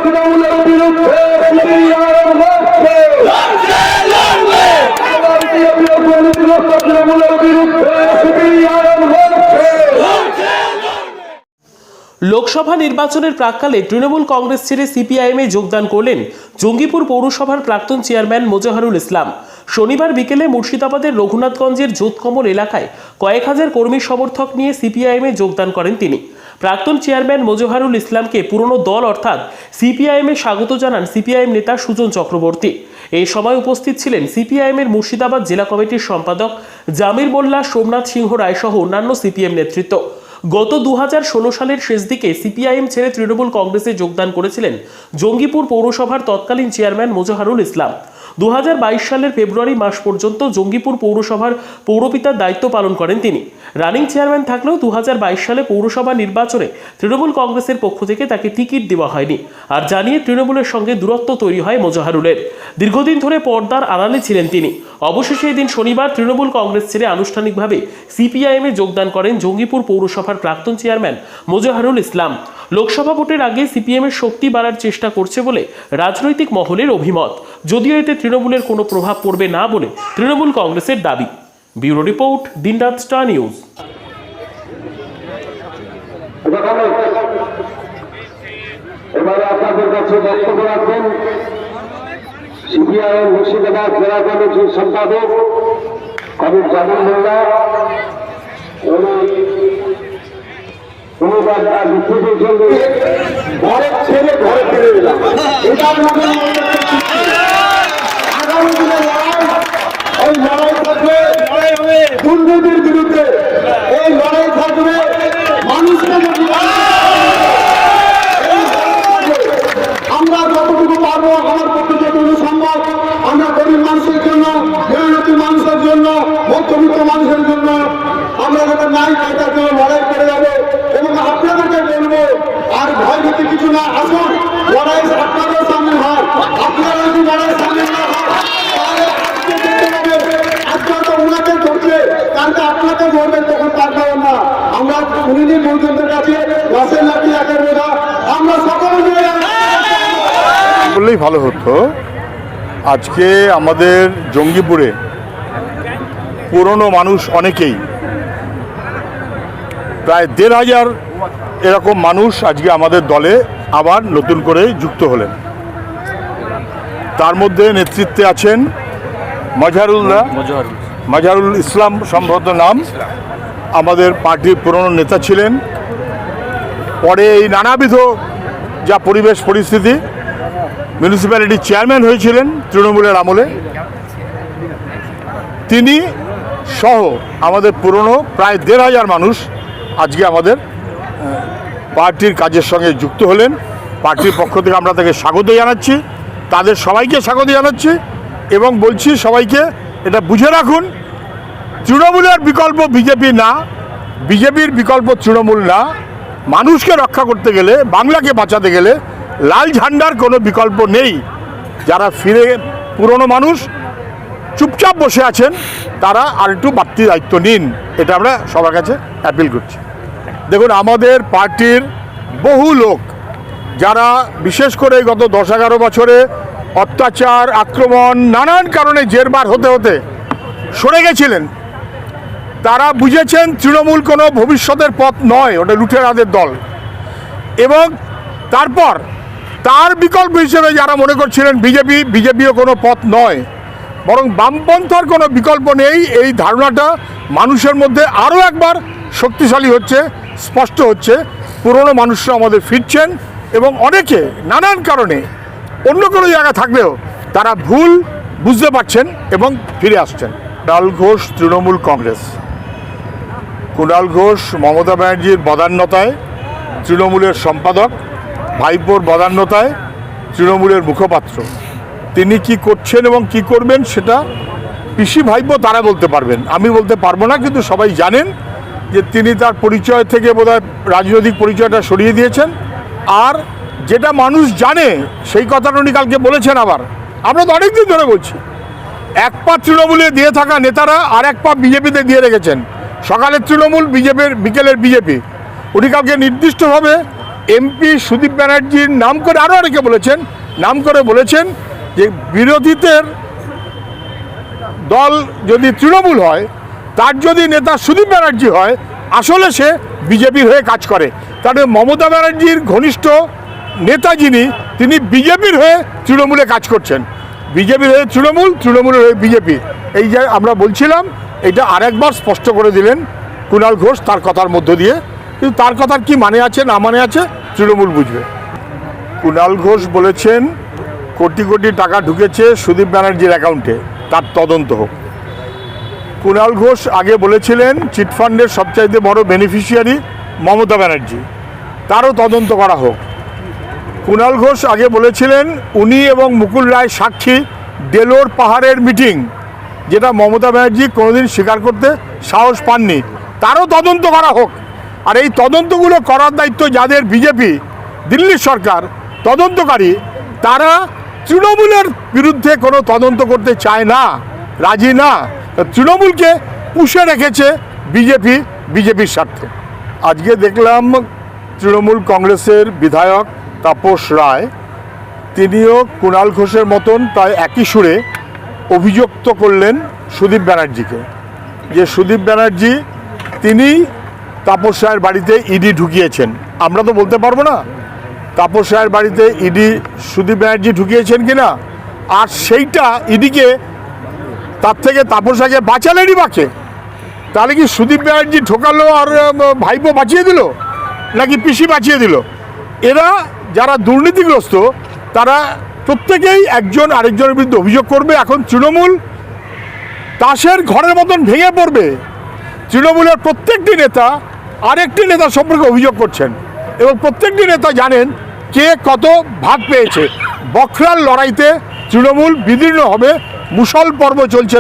তৃণমূলের বিরুদ্ধে তৃণমূলের বিরুদ্ধে লোকসভা নির্বাচনের প্রাক্কালে তৃণমূল কংগ্রেস ছেড়ে সিপিআইএমে যোগদান করলেন জঙ্গিপুর পৌরসভার প্রাক্তন চেয়ারম্যান মোজাহারুল ইসলাম। শনিবার বিকেলে মুর্শিদাবাদের রঘুনাথগঞ্জের জোতকমল এলাকায় কয়েক হাজার কর্মী সমর্থক নিয়ে সিপিআইএমে যোগদান করেন তিনি। প্রাক্তন চেয়ারম্যান মোজাহারুল ইসলামকে পুরনো দল অর্থাৎ সিপিআইএমে স্বাগত জানান সিপিআইএম নেতা সুজন চক্রবর্তী। এই সময় উপস্থিত ছিলেন সিপিআইএমের মুর্শিদাবাদ জেলা কমিটির সম্পাদক জামির মোল্লা, সোমনাথ সিংহ রায় সহ অন্যান্য সিপিএম নেতৃত্ব। গত 2016 সালের শেষ দিকে সিপিআইএম ছেড়ে তৃণমূল কংগ্রেসে যোগদান করেছিলেন জঙ্গিপুর পৌরসভার তৎকালীন চেয়ারম্যান মোজাহারুল ইসলাম। 2022 সালের ফেব্রুয়ারি মাস পর্যন্ত জঙ্গিপুর পৌরসভার পৌরপিতার দায়িত্ব পালন করেন তিনি। রানিং চেয়ারম্যান থাকলেও 2022 সালে পৌরসভা নির্বাচনে তৃণমূল কংগ্রেসের পক্ষ থেকে তাকে টিকিট দেওয়া হয়নি, আর জানিয়ে তৃণমূলের সঙ্গে দূরত্ব তৈরি হয় মোজাহারুলের। দীর্ঘদিন ধরে পর্দার আড়ালে ছিলেন তিনি। অবশেষে এদিন শনিবার তৃণমূল কংগ্রেস ছেড়ে আনুষ্ঠানিকভাবে সিপিআইএমে যোগদান করেন জঙ্গিপুর পৌরসভার প্রাক্তন চেয়ারম্যান মোজাহারুল ইসলাম। লোকসভা ভোটের আগে সিপিএমের শক্তি বাড়ার চেষ্টা করছে বলে রাজনৈতিক মহলের অভিমত, যদিও এতে তৃণমূলের কোনো প্রভাব পড়বে না বলে তৃণমূল কংগ্রেসের দাবি। ব্যুরো রিপোর্ট, দিনরাত স্টার নিউজ। এবারে আপনাদের কাছে বক্তব্য রাখবেন সিপিআইএম মুর্শিদাবাদ জেলা কমিটির সম্পাদক কবির জামির মোল্লা। ঘরের ছেলে ঘরে ফিরে দিলাম। আগামী দিনে এই লড়াই থাকবে দুর্নীতির বিরুদ্ধে, এই লড়াই থাকবে মানুষকে আমরা যতটুকু পারবো আমার পক্ষে যতটুকু সম্ভব আমরা গরিব মানুষের জন্য, মেহনতি মানুষের জন্য, মধ্যবিত্ত মানুষের জন্য আমরা যাতে নাই কাটার জন্য লড়াই করে যাবো। এবং আপনাদেরকে বলবো আর ভয় ভীতি কিছু না, আসুন লড়াই আপনাদের সামনে হয়। আপনারা যদি লড়াই সামনে না হয় তাহলে আজকাল তো ওনাকে ধরছে, কালকে আপনাকে ধরবেন, তখন তার পাবেন না। আমরা উনি মৌজুদের কাছে গাছের লাঠি একের বোঝা আমরা সকলে বললেই ভালো হতো। আজকে আমাদের জঙ্গিপুরে পুরনো মানুষ অনেকেই, প্রায় 1,500 এরকম মানুষ আজকে আমাদের দলে আবার নতুন করে যুক্ত হলেন। তার মধ্যে নেতৃত্বে আছেন মোজাহারুল ইসলাম, সম্ভবত নাম, আমাদের পার্টির পুরনো নেতা ছিলেন। পরে এই নানাবিধ যা পরিবেশ পরিস্থিতি, মিউনিসিপ্যালিটির চেয়ারম্যান হয়েছিলেন তৃণমূলের আমলে। তিনি সহ আমাদের পুরনো প্রায় 1,500 মানুষ আজকে আমাদের পার্টির কাজের সঙ্গে যুক্ত হলেন। পার্টির পক্ষ থেকে আমরা তাকে স্বাগত জানাচ্ছি, তাদের সবাইকে স্বাগত জানাচ্ছি এবং বলছি সবাইকে এটা বুঝে রাখুন, তৃণমূলের বিকল্প বিজেপি না, বিজেপির বিকল্প তৃণমূল না। মানুষকে রক্ষা করতে গেলে, বাংলাকে বাঁচাতে গেলে লাল ঝান্ডার কোনো বিকল্প নেই। যারা ফিরে পুরনো মানুষ চুপচাপ বসে আছেন তারা আর একটু বাড়তি দায়িত্ব নিন, এটা আমরা সবার কাছে অ্যাপিল করছি। দেখুন, আমাদের পার্টির বহু লোক যারা বিশেষ করে গত 10-11 বছরে অত্যাচার, আক্রমণ, নানান কারণে জেরবার হতে হতে সরে গেছিলেন, তারা বুঝেছেন তৃণমূল কোনো ভবিষ্যতের পথ নয়, ওটা লুটেরাদের দল। এবং তারপর তার বিকল্প হিসেবে যারা মনে করছিলেন বিজেপিও কোনো পথ নয়, বরং বামপন্থার কোনো বিকল্প নেই, এই ধারণাটা মানুষের মধ্যে আরও একবার শক্তিশালী হচ্ছে, স্পষ্ট হচ্ছে। পুরনো মানুষরা আমাদের ফিরছেন এবং অনেকে নানান কারণে অন্য কোনো জায়গা থাকলেও তারা ভুল বুঝতে পারছেন এবং ফিরে আসছেন। কুণাল ঘোষ তৃণমূল কংগ্রেস, কুণাল ঘোষ মমতা ব্যানার্জির বদান্যতায় তৃণমূলের সম্পাদক, ভাইপোর বদান্যতায় তৃণমূলের মুখপাত্র। তিনি কি করছেন এবং কি করবেন সেটা পিসি ভাইপো তারা বলতে পারবেন, আমি বলতে পারবো না। কিন্তু সবাই জানেন যে তিনি তার পরিচয় থেকে বোধহয় রাজনৈতিক পরিচয়টা সরিয়ে দিয়েছেন। আর যেটা মানুষ জানে সেই কথাটা উনি কালকে বলেছেন। আবার আমরা তো অনেকদিন ধরে বলছি, এক পা তৃণমূলে দিয়ে থাকা নেতারা আর এক পা বিজেপিতে দিয়ে রেখেছেন। সকালের তৃণমূল, বিজেপির বিকেলের বিজেপি। উনি কালকে নির্দিষ্টভাবে এমপি সুদীপ ব্যানার্জির নাম করে আরও অনেকে বলেছেন, নাম করে বলেছেন যে বিরোধীদের দল যদি তৃণমূল হয়, তার যদি নেতা সুদীপ ব্যানার্জি হয়, আসলে সে বিজেপির হয়ে কাজ করে। তাহলে মমতা ব্যানার্জির ঘনিষ্ঠ নেতা যিনি, তিনি বিজেপির হয়ে তৃণমূলে কাজ করছেন। বিজেপির হয়ে তৃণমূল, তৃণমূলের হয়ে বিজেপি, এই যে আমরা বলছিলাম, এটা আরেকবার স্পষ্ট করে দিলেন কুণাল ঘোষ তার কথার মধ্য দিয়ে। কিন্তু তার কথার কি মানে আছে না মানে আছে তৃণমূল বুঝবে। কুণাল ঘোষ বলেছেন কোটি কোটি টাকা ঢুকেছে সুদীপ ব্যানার্জির অ্যাকাউন্টে, তার তদন্ত হোক। কুণাল ঘোষ আগে বলেছিলেন চিটফান্ডের সবচাইতে বড় বেনিফিশিয়ারি মমতা ব্যানার্জি, তারও তদন্ত করা হোক। কুণাল ঘোষ আগে বলেছিলেন উনি এবং মুকুল রায় সাক্ষী ডেলোর পাহাড়ের মিটিং, যেটা মমতা ব্যানার্জি কোনোদিন স্বীকার করতে সাহস পাননি, তারও তদন্ত করা হোক। আর এই তদন্তগুলো করার দায়িত্ব যাদের, বিজেপি, দিল্লির সরকার তদন্তকারী, তারা তৃণমূলের বিরুদ্ধে কোনো তদন্ত করতে চায় না, রাজি না। তৃণমূলকে পুষে রেখেছে বিজেপি, বিজেপির স্বার্থে। আজকে দেখলাম তৃণমূল কংগ্রেসের বিধায়ক তাপস রায়, তিনিও কুণাল ঘোষের মতন প্রায় একই সুরে অভিযুক্ত করলেন সুদীপ ব্যানার্জিকে, যে সুদীপ ব্যানার্জি তিনি তাপস রায়ের বাড়িতে ইডি ঢুকিয়েছেন। আমরা তো বলতে পারবো না তাপস রায়ের বাড়িতে ইডি সুদীপ ব্যানার্জি ঢুকিয়েছেন কিনা, আর সেইটা ইডিকে তার থেকে তাপস রায়কে বাঁচালেনই বাঁকে। তাহলে কি সুদীপ ব্যানার্জি ঢোকালো আর ভাইপো বাঁচিয়ে দিল, নাকি পিসি বাঁচিয়ে দিল? এরা যারা দুর্নীতিগ্রস্ত, তারা প্রত্যেকেই একজন আরেকজনের বিরুদ্ধে অভিযোগ করবে। এখন তৃণমূল তাসের ঘরের মতন ভেঙে পড়বে। তৃণমূলের প্রত্যেকটি নেতা আরেকটি নেতা সম্পর্কে অভিযোগ করছেন, এবং প্রত্যেকটি নেতা জানেন কে কত ভাগ পেয়েছে। বখরার লড়াইতে তৃণমূল বিদীর্ণ হবে, মুসল পর্ব চলছে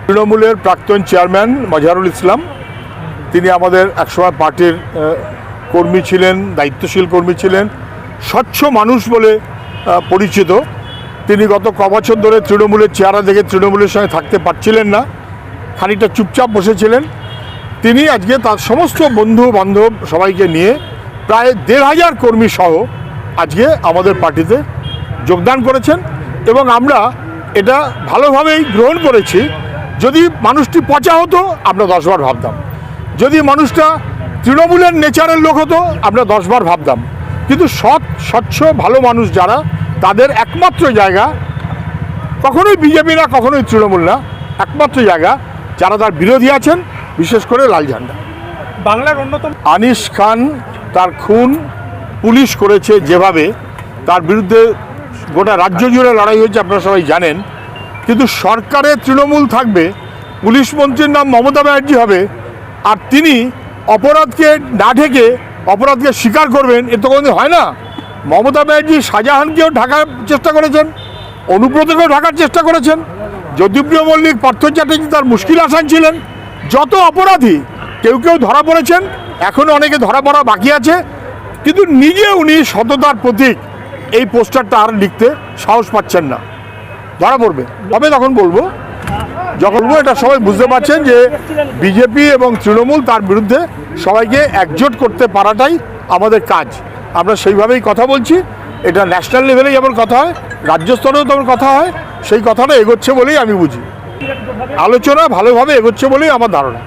তৃণমূলের প্রাক্তন চেয়ারম্যান মজহারুল ইসলাম, তিনি আমাদের একসময় পার্টির কর্মী ছিলেন, দায়িত্বশীল কর্মী ছিলেন, স্বচ্ছ মানুষ বলে পরিচিত। তিনি গত কবছর ধরে তৃণমূলের চেহারা দেখে তৃণমূলের সঙ্গে থাকতে পারছিলেন না, খানিকটা চুপচাপ বসেছিলেন। তিনি আজকে তার সমস্ত বন্ধু বান্ধব সবাইকে নিয়ে প্রায় ১,৫০০ কর্মী সহ আজকে আমাদের পার্টিতে যোগদান করেছেন, এবং আমরা এটা ভালোভাবেই গ্রহণ করেছি। যদি মানুষটি পচা হতো আমরা 10 বার ভাবতাম, যদি মানুষটা তৃণমূলের নেচারের লোক হতো আমরা 10 বার ভাবতাম। কিন্তু সৎ, স্বচ্ছ, ভালো মানুষ যারা, তাদের একমাত্র জায়গা কখনোই বিজেপি না, কখনোই তৃণমূল না, একমাত্র জায়গা যারা তার বিরোধী আছেন, বিশেষ করে লাল ঝান্ডা। বাংলার অন্যতম আনিস খান, তার খুন পুলিশ করেছে যেভাবে, তার বিরুদ্ধে গোটা রাজ্য জুড়ে লড়াই হয়েছে, আপনারা সবাই জানেন। কিন্তু সরকারে তৃণমূল থাকবে, পুলিশ মন্ত্রীর নাম মমতা ব্যানার্জি হবে, আর তিনি অপরাধকে না ঢেকে অপরাধকে স্বীকার করবেন, এ তো কোনোদিন হয় না। মমতা ব্যানার্জি শাহজাহানকেও ঢাকার চেষ্টা করেছেন, অনুব্রতকেও ঢাকার চেষ্টা করেছেন, জ্যোতিপ্রিয় মল্লিক, পার্থ চ্যাটার্জি তার মুশকিল আসান ছিলেন। যত অপরাধী কেউ কেউ ধরা পড়েছেন, এখনও অনেকে ধরা পড়া বাকি আছে, কিন্তু নিজে উনি সততার প্রতীক এই পোস্টারটা আর লিখতে সাহস পাচ্ছেন না। ধরা পড়বে, তবে তখন বলবো, যখন এটা সবাই বুঝতে পারছেন যে বিজেপি এবং তৃণমূল, তার বিরুদ্ধে সবাইকে একজোট করতে পারাটাই আমাদের কাজ। আমরা সেইভাবেই কথা বলছি। এটা ন্যাশনাল লেভেলে যেমন কথা হয়, রাজ্য স্তরেও তেমন কথা হয়, সেই কথাটা এগোচ্ছে বলেই আমি বুঝি। আলোচনা ভালোভাবে এগোচ্ছে বলেই আমার ধারণা।